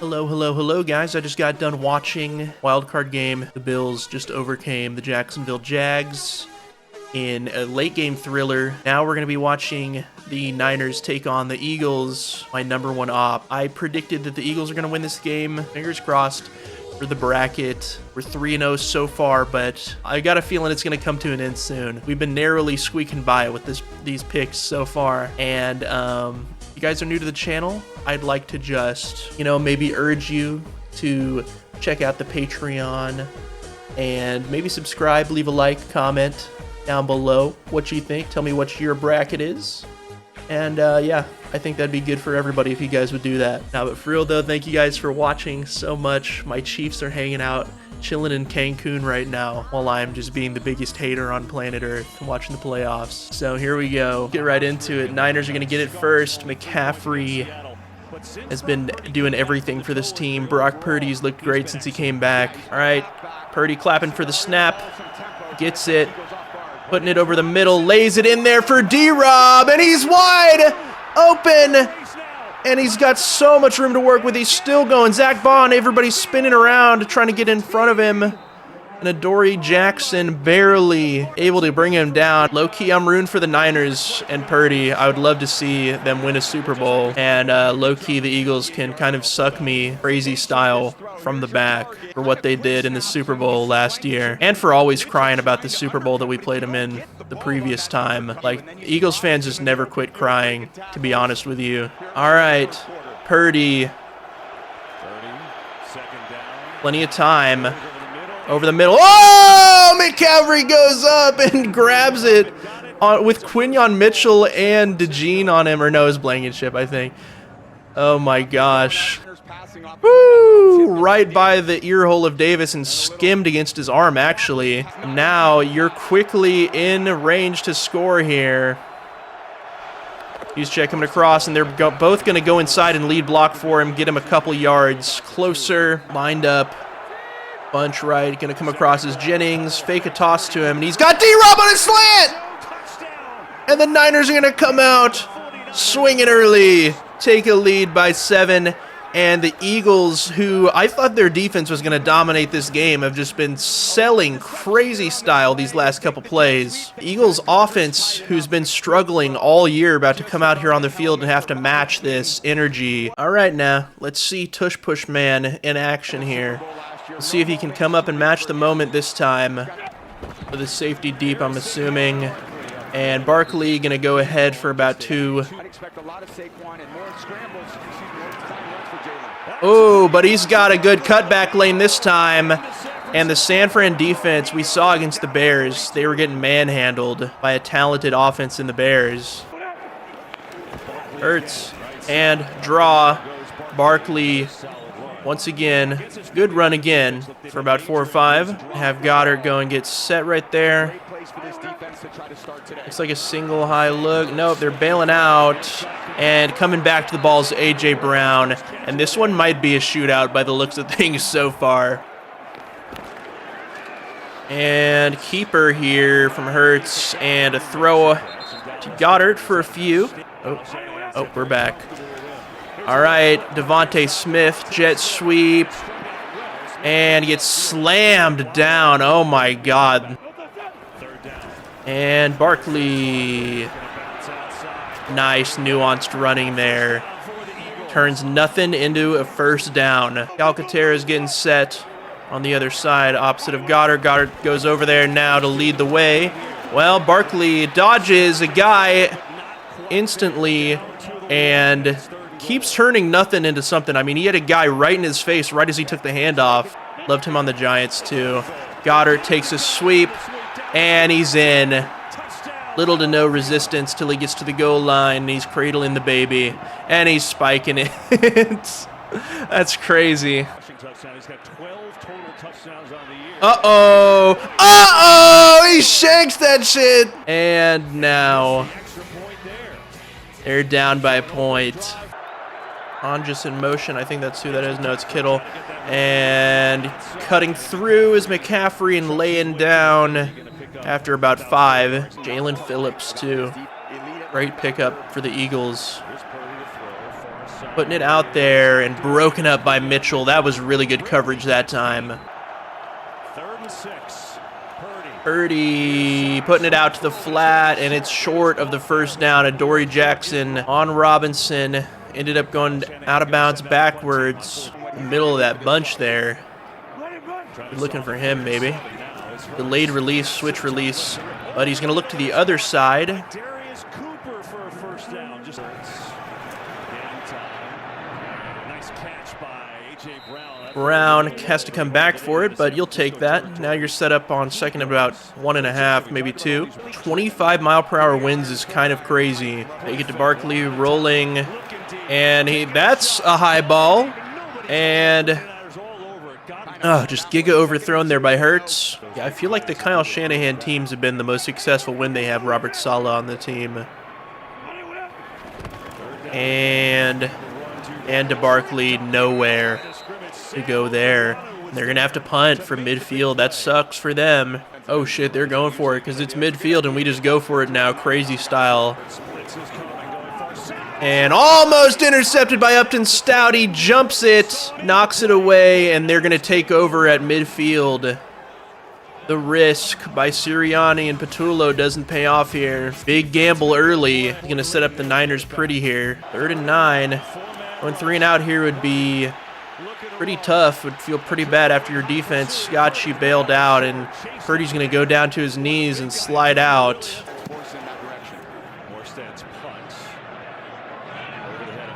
Hello, hello, hello, guys. I just got done watching wildcard game. The Bills just overcame the Jacksonville Jags in a late game thriller. Now we're going to be watching the Niners take on the Eagles, my number one op. I predicted that the Eagles are going to win this game. Fingers crossed for the bracket. We're 3-0 so far, but I got a feeling it's going to come to an end soon. We've been narrowly squeaking by with these picks so far, and if you guys are new to the channel, I'd like to just, maybe urge you to check out the Patreon and maybe subscribe, leave a like, comment down below what you think. Tell me what your bracket is. And yeah, I think that'd be good for everybody if you guys would do that. Now, but for real though, thank you guys for watching so much. My Chiefs are hanging out, chilling in Cancun right now, while I'm just being the biggest hater on planet Earth and watching the playoffs. So here we go. Get right into it. Niners are going to get it first. McCaffrey has been doing everything for this team. Brock Purdy's looked great since he came back. All right, Purdy clapping for the snap. Gets it. Putting it over the middle. Lays it in there for D-Rob. And he's wide open. And he's got so much room to work with. He's still going. Zach Bond, everybody's spinning around trying to get in front of him. And Adoree Jackson barely able to bring him down. Low-key, I'm rooting for the Niners and Purdy. I would love to see them win a Super Bowl. And low-key, the Eagles can kind of suck me crazy style from the back for what they did in the Super Bowl last year. And for always crying about the Super Bowl that we played them in the previous time. Like, Eagles fans just never quit crying, to be honest with you. All right, Purdy. Plenty of time. Over the middle. Oh! McCaffrey goes up and grabs it with Quinyon Mitchell and DeJean on him. Or no, it's Blankenship, I think. Oh my gosh. Woo! Right by the ear hole of Davis and skimmed against his arm, actually. Now you're quickly in range to score here. He's checking him across, and they're both going to go inside and lead block for him, get him a couple yards closer, lined up. Bunch right, gonna come across as Jennings, fake a toss to him, and he's got D-Rob on a slant! And the Niners are gonna come out swinging early, take a lead by 7, and the Eagles, who I thought their defense was gonna dominate this game, have just been selling crazy style these last couple plays. Eagles offense, who's been struggling all year, about to come out here on the field and have to match this energy. All right, now, let's see Tush Push Man in action here. We'll see if he can come up and match the moment this time. With his safety deep, I'm assuming. And Barkley going to go ahead for about 2. Oh, but he's got a good cutback lane this time. And the San Fran defense we saw against the Bears, they were getting manhandled by a talented offense in the Bears. Hurts and draw. Barkley once again, good run again for about 4 or 5. Have Goddard go and get set right there. Looks like a single high look. Nope, they're bailing out. And coming back to the ball is A.J. Brown. And this one might be a shootout by the looks of things so far. And keeper here from Hurts. And a throw to Goddard for a few. Oh, we're back. All right, Devontae Smith, jet sweep, and gets slammed down. Oh, my God. And Barkley, nice nuanced running there. Turns nothing into a first down. Calcaterra is getting set on the other side, opposite of Goddard. Goddard goes over there now to lead the way. Well, Barkley dodges a guy instantly and keeps turning nothing into something. I mean, he had a guy right in his face right as he took the handoff. Loved him on the Giants, too. Goddard takes a sweep, and he's in. Little to no resistance till he gets to the goal line. He's cradling the baby, and he's spiking it. That's crazy. Uh-oh. Uh-oh! He shanks that shit! And now they're down by a point. On just in motion. I think that's who that is. No, it's Kittle. And cutting through is McCaffrey and laying down after about 5. Jalen Phillips, too. Great pickup for the Eagles. Putting it out there and broken up by Mitchell. That was really good coverage that time. 3rd and 6. Purdy putting it out to the flat, and it's short of the first down. Adoree Jackson on Robinson. Ended up going out of bounds backwards. In the middle of that bunch there. We're looking for him, maybe. Delayed release, switch release. But he's going to look to the other side. Brown has to come back for it, but you'll take that. Now you're set up on second about 1.5, maybe 2. 25-mile-per-hour winds is kind of crazy. They get to Barkley rolling, and that's a high ball. And just giga overthrown there by Hurts. Yeah, I feel like the Kyle Shanahan teams have been the most successful when they have Robert Saleh on the team. And to Barkley, nowhere to go there. They're going to have to punt from midfield. That sucks for them. Oh shit, they're going for it because it's midfield and we just go for it now, crazy style. And almost intercepted by Upton Stout. He jumps it, knocks it away, and they're going to take over at midfield. The risk by Sirianni and Patullo doesn't pay off here. Big gamble early. He's going to set up the Niners pretty here. 3rd and 9. Going 3 and out here would be pretty tough. Would feel pretty bad after your defense got you bailed out, and Purdy's going to go down to his knees and slide out.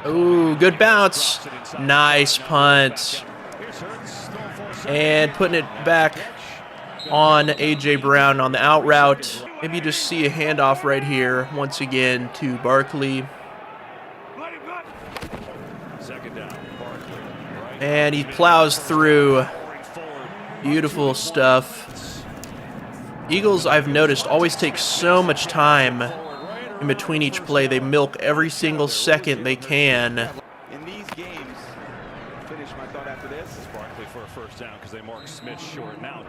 Ooh, good bounce. Nice punt. And putting it back on A.J. Brown on the out route. Maybe you just see a handoff right here once again to Barkley. And he plows through. Beautiful stuff. Eagles, I've noticed, always take so much time in between each play. They milk every single second they can. In these games, finish my thought after this. Barkley for a first down because they mark Smith short now.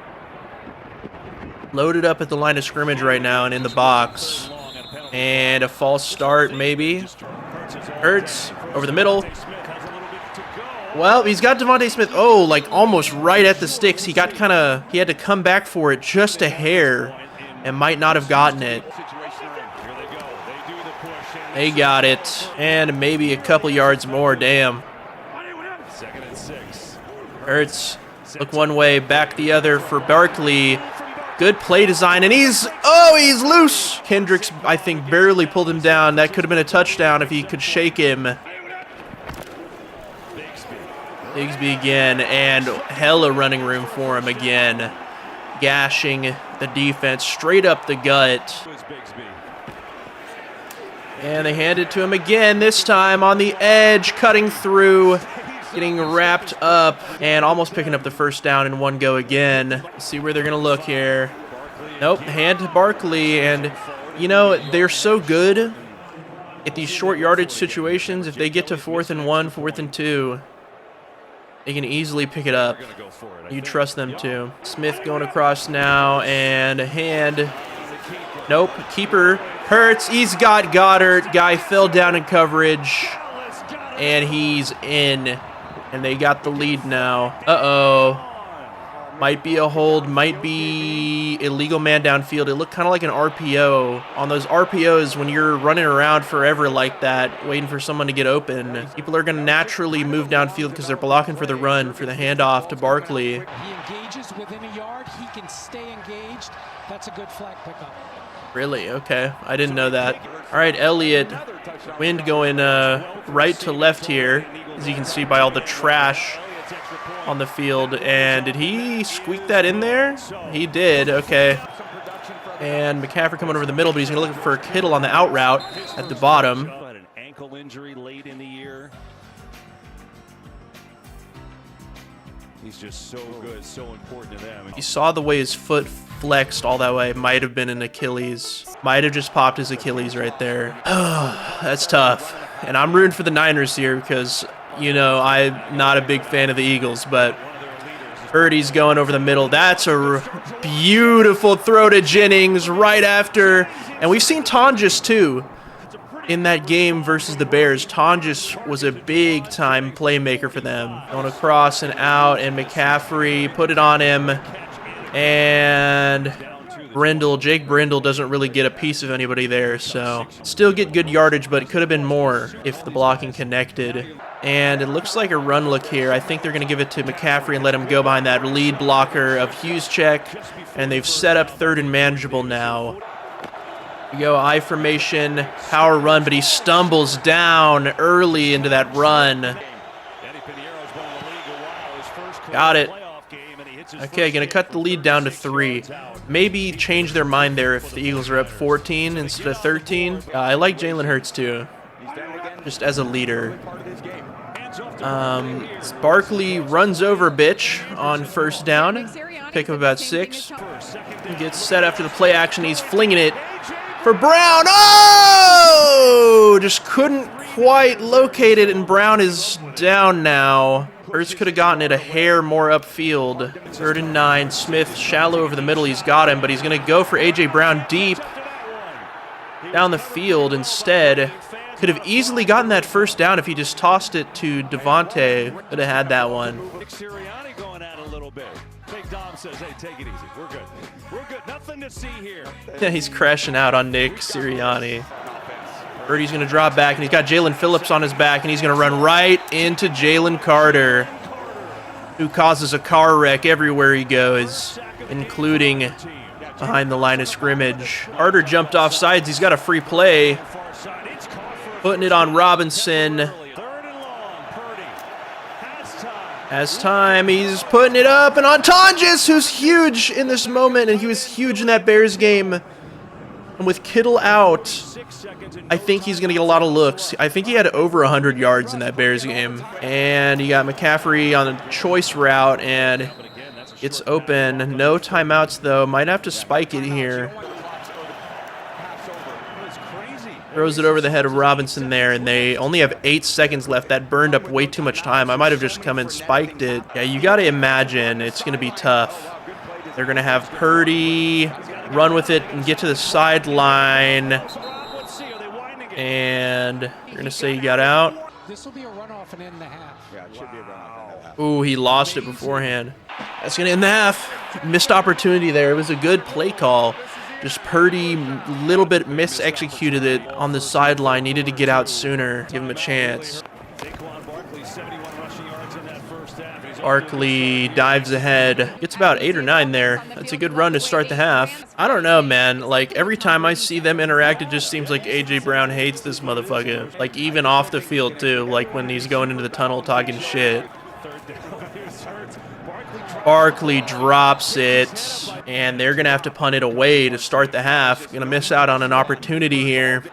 Loaded up at the line of scrimmage right now and in the box. And a false start, maybe. Hurts over the middle. Well, he's got Devontae Smith. Oh, like almost right at the sticks. He had to come back for it just a hair and might not have gotten it. They got it. And maybe a couple yards more. Damn. 2nd and 6. Hurts. Look one way, back the other for Barkley. Good play design, and he's loose. Kendricks, I think, barely pulled him down. That could have been a touchdown if he could shake him. Bigsby again, and hella running room for him again. Gashing the defense straight up the gut. And they hand it to him again, this time on the edge, cutting through, getting wrapped up, and almost picking up the first down in one go again. Let's see where they're going to look here. Nope, hand to Barkley, and, you know, they're so good at these short yardage situations. If they get to 4th and 1, 4th and 2, they can easily pick it up. You trust them to. Smith going across now, and a hand. Nope, keeper. Hurts, he's got Goddard. Guy fell down in coverage, and he's in. And they got the lead now. Uh-oh. Might be a hold, might be illegal man downfield. It looked kind of like an RPO. On those RPOs, when you're running around forever like that, waiting for someone to get open, people are going to naturally move downfield because they're blocking for the run, for the handoff to Barkley. He engages within a yard. He can stay engaged. That's a good flag pickup. Really? Okay. I didn't know that. All right, Elliott. Wind going right to left here, as you can see by all the trash on the field. And did he squeak that in there? He did. Okay. And McCaffrey coming over the middle, but he's going to look for Kittle on the out route at the bottom. An ankle injury late in the year. He's just so good, so important to them. You saw the way his foot flexed all that way. Might have been an Achilles. Might have just popped his Achilles right there. Oh, that's tough. And I'm rooting for the Niners here because, you know, I'm not a big fan of the Eagles, but Purdy's going over the middle. That's a beautiful throw to Jennings right after. And we've seen Tonjes too. in that game versus the Bears, Tonjes was a big-time playmaker for them. Going across and out, and McCaffrey put it on him. And Jake Brindle doesn't really get a piece of anybody there, so still get good yardage, but it could have been more if the blocking connected. And it looks like a run look here. I think they're going to give it to McCaffrey and let him go behind that lead blocker of Juszczyk, and they've set up 3rd and manageable now. We go I formation, power run, but he stumbles down early into that run. Got it. Okay, gonna cut the lead down to 3. Maybe change their mind there if the Eagles are up 14 instead of 13. I like Jalen Hurts too, just as a leader. Barkley runs over Bitch on 1st down. Pick up about 6. He gets set after the play action. He's flinging it for Brown. Oh! Just couldn't quite locate it, and Brown is down now. Hurts could have gotten it a hair more upfield. 3rd and 9. Smith shallow over the middle. He's got him, but he's going to go for A.J. Brown deep down the field instead. Could have easily gotten that 1st down if he just tossed it to Devontae. Could have had that one. Sirianni going at it a little bit. Big Dom says, hey, take it easy. We're good. We're good. Nothing to see here. Yeah, he's crashing out on Nick Sirianni. Birdie's going to drop back, and he's got Jalen Phillips on his back, and he's going to run right into Jalen Carter, who causes a car wreck everywhere he goes, including behind the line of scrimmage. Carter jumped off sides. He's got a free play. Putting it on Robinson. Has time. He's putting it up and on Tonjes, who's huge in this moment, and he was huge in that Bears game. And with Kittle out, I think he's going to get a lot of looks. I think he had over 100 yards in that Bears game. And you got McCaffrey on a choice route, and it's open. No timeouts, though. Might have to spike it here. Throws it over the head of Robinson there, and they only have 8 seconds left. That burned up way too much time. I might have just come and spiked it. Yeah, you got to imagine it's going to be tough. They're going to have Purdy run with it and get to the sideline. And you're going to say he got out. This will be a runoff and end the half. Yeah, it should be a runoff. Ooh, he lost it beforehand. That's going to end the half. Missed opportunity there. It was a good play call. Just Purdy, little bit mis-executed it on the sideline. Needed to get out sooner. Give him a chance. Barkley dives ahead. Gets about 8 or 9 there. That's a good run to start the half. I don't know, man. Like, every time I see them interact, it just seems like A.J. Brown hates this motherfucker. Like, even off the field, too. Like, when he's going into the tunnel talking shit. Barkley drops it, and they're going to have to punt it away to start the half. Going to miss out on an opportunity here.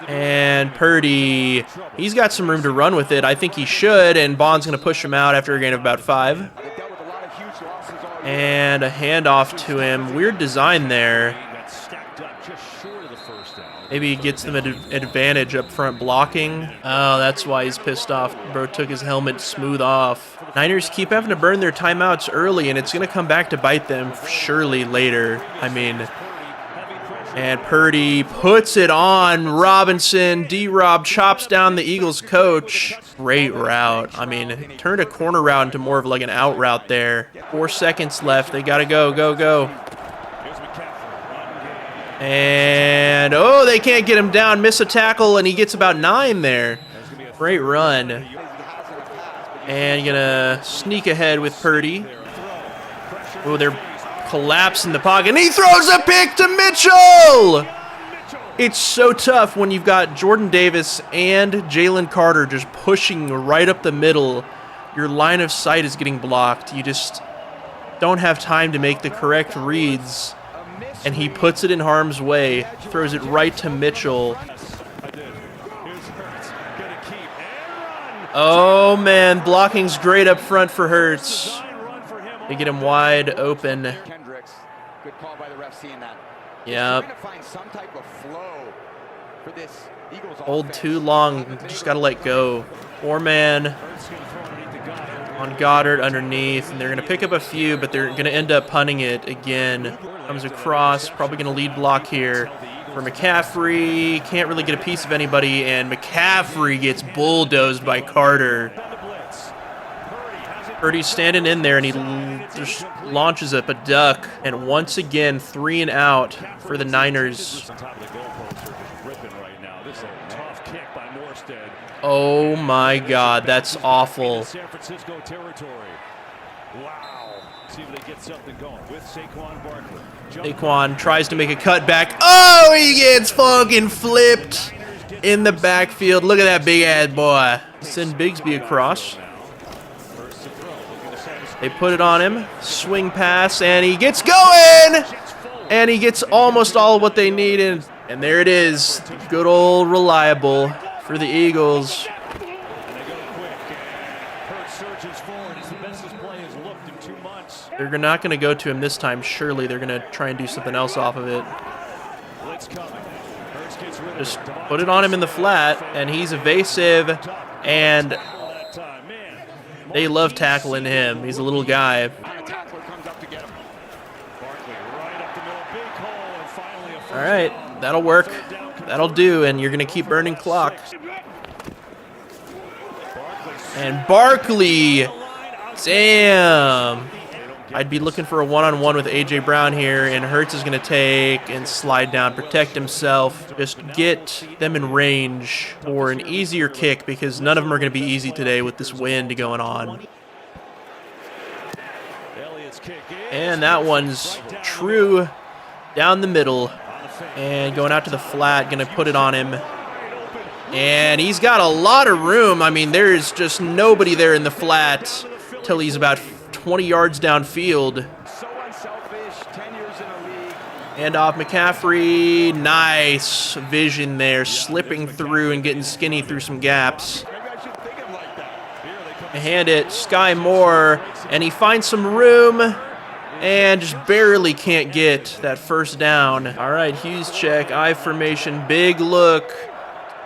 And Purdy, he's got some room to run with it. I think he should, and Bond's going to push him out after a gain of about 5. And a handoff to him. Weird design there. Maybe he gets them an advantage up front blocking. Oh, that's why he's pissed off. Bro took his helmet smooth off. Niners keep having to burn their timeouts early, and it's going to come back to bite them surely later. I mean, and Purdy puts it on Robinson. D-Rob chops down the Eagles coach. Great route. I mean, turned a corner route into more of like an out route there. 4 seconds left. They got to go, go, go. And, oh, they can't get him down. Miss a tackle, and he gets about 9 there. Great run. And gonna sneak ahead with Purdy. Oh, they're collapsing the pocket, and he throws a pick to Mitchell! It's so tough when you've got Jordan Davis and Jalen Carter just pushing right up the middle. Your line of sight is getting blocked. You just don't have time to make the correct reads. And he puts it in harm's way, throws it right to Mitchell. Oh, man, blocking's great up front for Hurts. They get him wide open. Good call by the ref seeing that. Yep. Find some type of flow for this Eagles Hold too long, just gotta let go. 4-man on Goddard underneath, and they're gonna pick up a few, but they're gonna end up punting it again. Comes across, probably gonna lead block here. for McCaffrey. Can't really get a piece of anybody, and McCaffrey gets bulldozed by Carter. Purdy's standing in there, and he just launches up a duck. And once again, 3 and out for the Niners. Oh my God, that's awful. Saquon tries to make a cutback. Oh, he gets fucking flipped in the backfield. Look at that big ass boy. Send Bigsby across. They put it on him. Swing pass, and he gets going! And he gets almost all of what they needed. And there it is. Good old reliable for the Eagles. They're not going to go to him this time. Surely they're going to try and do something else off of it. Just put it on him in the flat, and he's evasive, and they love tackling him. He's a little guy. All right, that'll work. That'll do, and you're going to keep burning clock. And Barkley, damn. I'd be looking for a one-on-one with A.J. Brown here, and Hurts is going to take and slide down, protect himself. Just get them in range for an easier kick, because none of them are going to be easy today with this wind going on. And that one's true down the middle. And going out to the flat, going to put it on him. And he's got a lot of room. I mean, there's just nobody there in the flat till he's about 20 yards downfield. And off McCaffrey. Nice vision there, slipping through and getting skinny through some gaps. Hand it, Sky Moore, and he finds some room and just barely can't get that first down. All right, Hughes check, I formation, big look,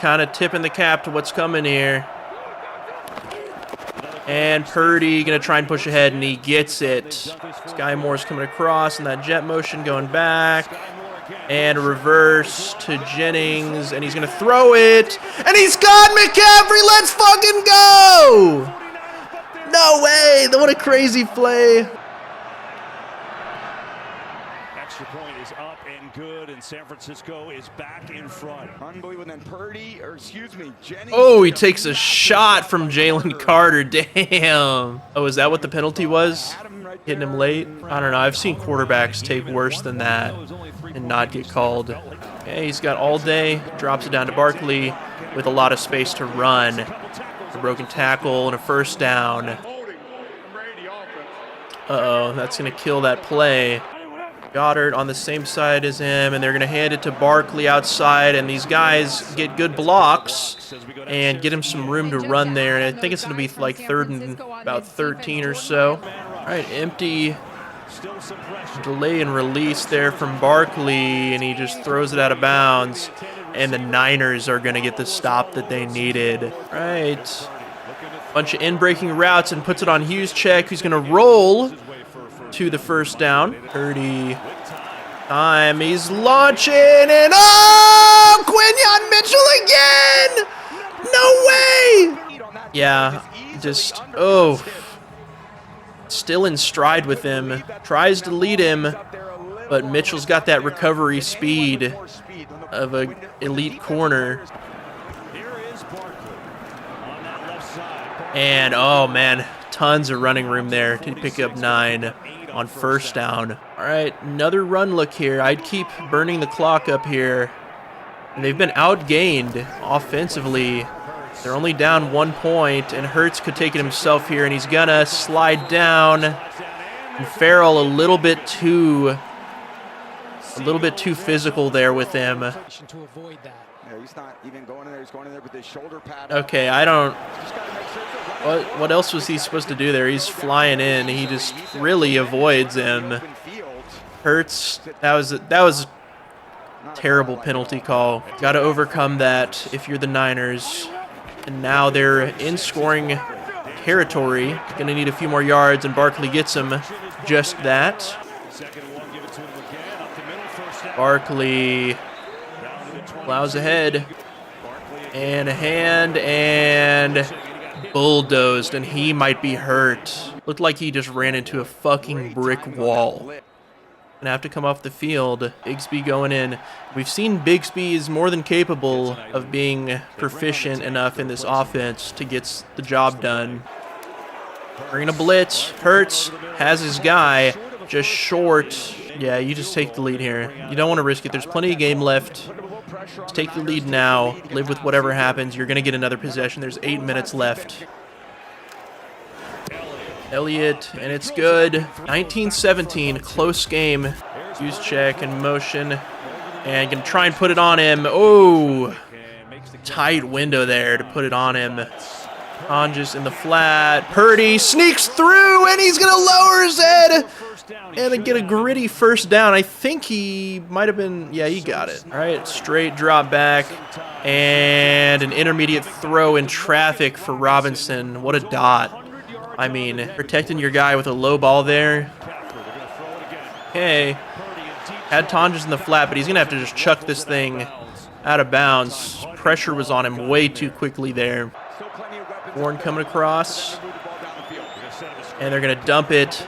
kind of tipping the cap to what's coming here. And Purdy going to try and push ahead, and he gets it. Sky Moore's coming across in that jet motion, going back. And a reverse to Jennings, and he's going to throw it. And he's got McCaffrey! Let's fucking go! No way! What a crazy play. Extra point is up and good, and San Francisco is back in front. Unbelievable. Then Purdy, or excuse me, Jennings. Oh, he takes a shot from Jalen Carter. Damn. Oh, is that what the penalty was? Hitting him late? I don't know. I've seen quarterbacks take worse than that and not get called. Okay, he's got all day. Drops it down to Barkley with a lot of space to run. A broken tackle and a first down. Uh-oh, that's going to kill that play. Goddard on the same side as him, and they're going to hand it to Barkley outside, and these guys get good blocks and get him some room to run there, and I think it's going to be like third and about 13 or so. All right, empty delay and release there from Barkley, and he just throws it out of bounds, and the Niners are going to get the stop that they needed. All right, bunch of in-breaking routes, and puts it on Hughes check, who's going to roll to the first down. Purdy time, he's launching, and oh, Quinyon Mitchell again! No way! Yeah, just, oh, still in stride with him, tries to lead him, but Mitchell's got that recovery speed of an elite corner. And oh man, tons of running room there to pick up 9 on first down. All right, another run look here. I'd keep burning the clock up here. And they've been outgained offensively. They're only down 1 point, and Hurts could take it himself here, and he's gonna slide down. And Farrell a little bit too physical there with him. He's not even going in there. He's going in there with his shoulder pad. Okay, I don't. What else was he supposed to do there? He's flying in. He just really avoids him. Hurts. That was a terrible penalty call. Got to overcome that if you're the Niners. And now they're in scoring territory. Gonna need a few more yards, and Barkley gets him just that. Barkley Plows ahead. And a hand, and bulldozed, and he might be hurt. Looked like he just ran into a fucking brick wall. Gonna have to come off the field. Bigsby going in. We've seen Bigsby is more than capable of being proficient enough in this offense to get the job done. Bringing a blitz. Hurts has his guy just short. Yeah, you just take the lead here. You don't want to risk it. There's plenty of game left. Just take the lead now. Live with whatever happens. You're going to get another possession. There's 8 minutes left. Elliott, and it's good. 19-17, close game. Use check and motion. And going to try and put it on him. Oh, tight window there to put it on him. Tonjes in the flat. Purdy sneaks through, and he's going to lower his head. And then get a gritty first down. I think he might have been, yeah, he got it. All right, straight drop back. And an intermediate throw in traffic for Robinson. What a dot. I mean, protecting your guy with a low ball there. Okay. Had Tonjes in the flat, but he's going to have to just chuck this thing out of bounds. Pressure was on him way too quickly there. Warren coming across. And they're going to dump it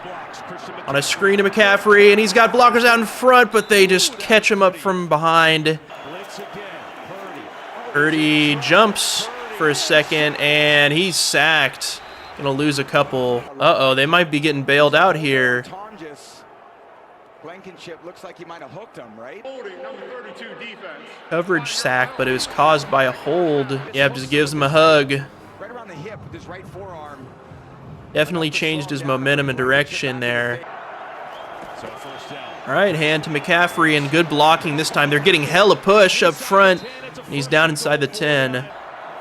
on a screen to McCaffrey, and he's got blockers out in front, but they just catch him up from behind. Purdy jumps for a second, and he's sacked. Gonna lose a couple. Uh-oh, they might be getting bailed out here. Blankenship looks like he might have hooked him, right? Coverage sack, but it was caused by a hold. Yeah, just gives him a hug. Right around the hip with his right forearm. Definitely changed his momentum and direction there. All right, hand to McCaffrey, and good blocking this time. They're getting hella push up front, and he's down inside the 10.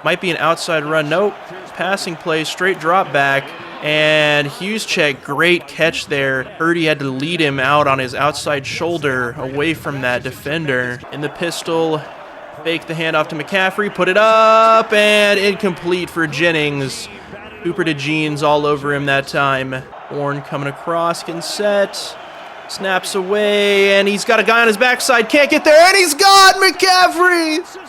Might be an outside run. Nope. Passing play, straight drop back, and Hughes check. Great catch there. Purdy had to lead him out on his outside shoulder away from that defender. In the pistol, fake the handoff to McCaffrey, put it up, and incomplete for Jennings. Cooper to Jeans all over him that time. Warren coming across, getting set. Snaps away, and he's got a guy on his backside. Can't get there, and he's got McCaffrey!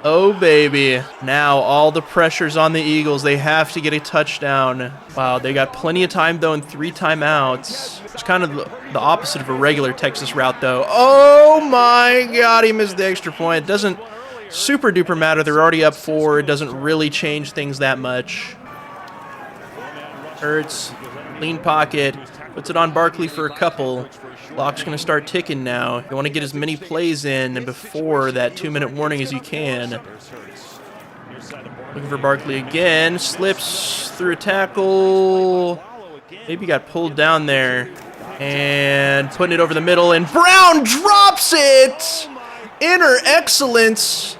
Oh, baby. Now all the pressure's on the Eagles. They have to get a touchdown. Wow, they got plenty of time, though, and 3 timeouts. It's kind of the opposite of a regular Texas route, though. Oh, my God, he missed the extra point. It doesn't super duper matter. They're already up 4. It doesn't really change things that much. Hurts, lean pocket, puts it on Barkley for a couple. Clock's going to start ticking now. You want to get as many plays in before that 2-minute warning as you can. Looking for Barkley again. Slips through a tackle. Maybe got pulled down there. And putting it over the middle, and Brown drops it! Inner excellence.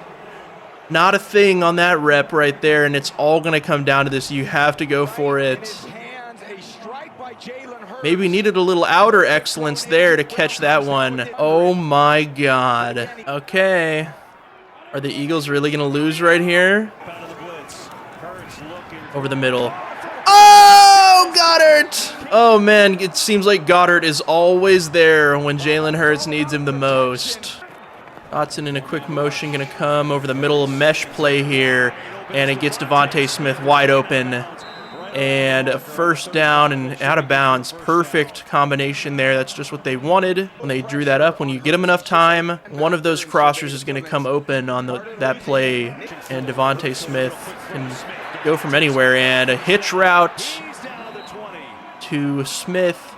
Not a thing on that rep right there, and it's all going to come down to this. You have to go for it. Maybe needed a little outer excellence there to catch that one. Oh my God. Okay. Are the Eagles really going to lose right here? Over the middle. Oh, Goddard! Oh man, it seems like Goddard is always there when Jalen Hurts needs him the most. Dotson in a quick motion, going to come over the middle mesh play here, and it gets Devontae Smith wide open. And a first down and out of bounds. Perfect combination there. That's just what they wanted when they drew that up. When you get them enough time, one of those crossers is going to come open on that play, and Devontae Smith can go from anywhere. And a hitch route to Smith.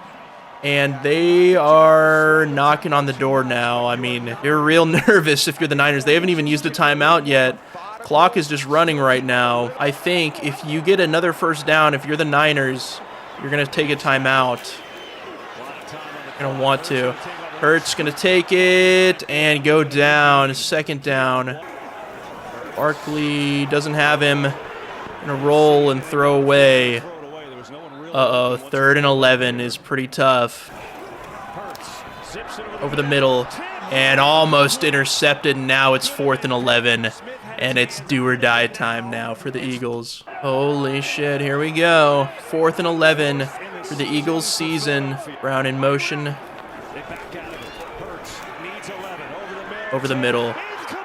And they are knocking on the door now. I mean, you're real nervous if you're the Niners. They haven't even used a timeout yet. Clock is just running right now. I think if you get another first down, if you're the Niners, you're going to take a timeout. You're going to want to. Hurts going to take it and go down. Second down. Barkley doesn't have him. Going to roll and throw away. Uh-oh, 3rd and 11 is pretty tough. Over the middle, and almost intercepted. Now it's 4th and 11, and it's do or die time now for the Eagles. Holy shit, here we go. 4th and 11 for the Eagles season. Brown in motion. over the middle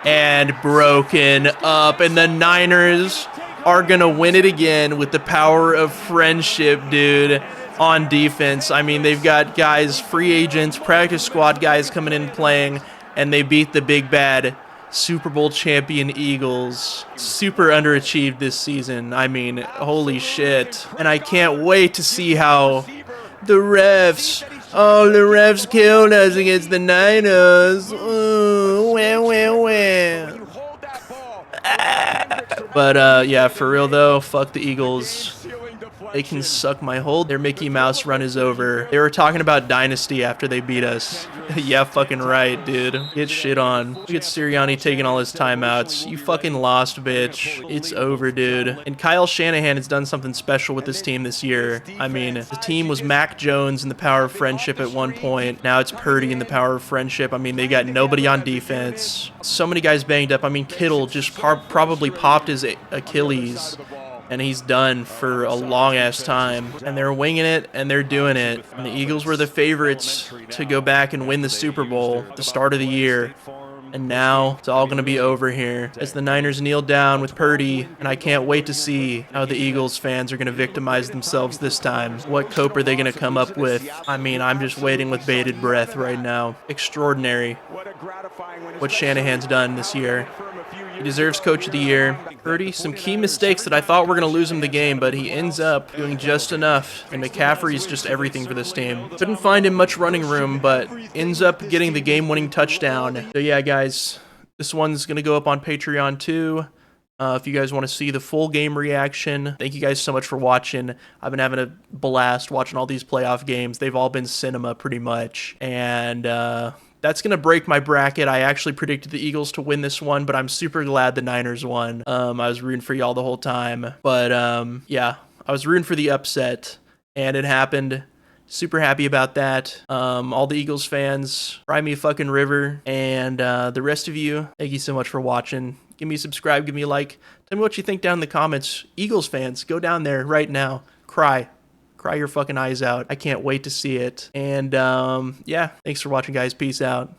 and broken up. And the Niners are going to win it again with the power of friendship, dude, on defense. I mean, they've got guys, free agents, practice squad guys coming in playing, and they beat the big bad Super Bowl champion Eagles. Super underachieved this season. I mean, holy shit. And I can't wait to see how the refs killed us against the Niners. Ooh, wah. But yeah, for real though, fuck the Eagles. They can suck my whole. Their Mickey Mouse run is over. They were talking about Dynasty after they beat us. Yeah, fucking right, dude. Get shit on. Look at Sirianni taking all his timeouts. You fucking lost, bitch. It's over, dude. And Kyle Shanahan has done something special with this team this year. I mean, the team was Mac Jones in the power of friendship at one point. Now it's Purdy in the power of friendship. I mean, they got nobody on defense. So many guys banged up. I mean, Kittle just probably popped his Achilles. And he's done for a long-ass time. And they're winging it, and they're doing it. And the Eagles were the favorites to go back and win the Super Bowl at the start of the year. And now it's all going to be over here as the Niners kneel down with Purdy. And I can't wait to see how the Eagles fans are going to victimize themselves this time. What cope are they going to come up with? I mean, I'm just waiting with bated breath right now. Extraordinary what Shanahan's done this year. He deserves Coach of the Year. Purdy, some key mistakes that I thought were going to lose him the game, but he ends up doing just enough. And McCaffrey's just everything for this team. Couldn't find him much running room, but ends up getting the game-winning touchdown. So yeah, guys, this one's going to go up on Patreon too. If you guys want to see the full game reaction, thank you guys so much for watching. I've been having a blast watching all these playoff games. They've all been cinema pretty much. And that's going to break my bracket. I actually predicted the Eagles to win this one, but I'm super glad the Niners won. I was rooting for y'all the whole time. But yeah, I was rooting for the upset, and it happened. Super happy about that. All the Eagles fans, cry me a fucking river. And the rest of you, thank you so much for watching. Give me a subscribe, give me a like. Tell me what you think down in the comments. Eagles fans, go down there right now. Cry your fucking eyes out. I can't wait to see it. And yeah, thanks for watching, guys. Peace out.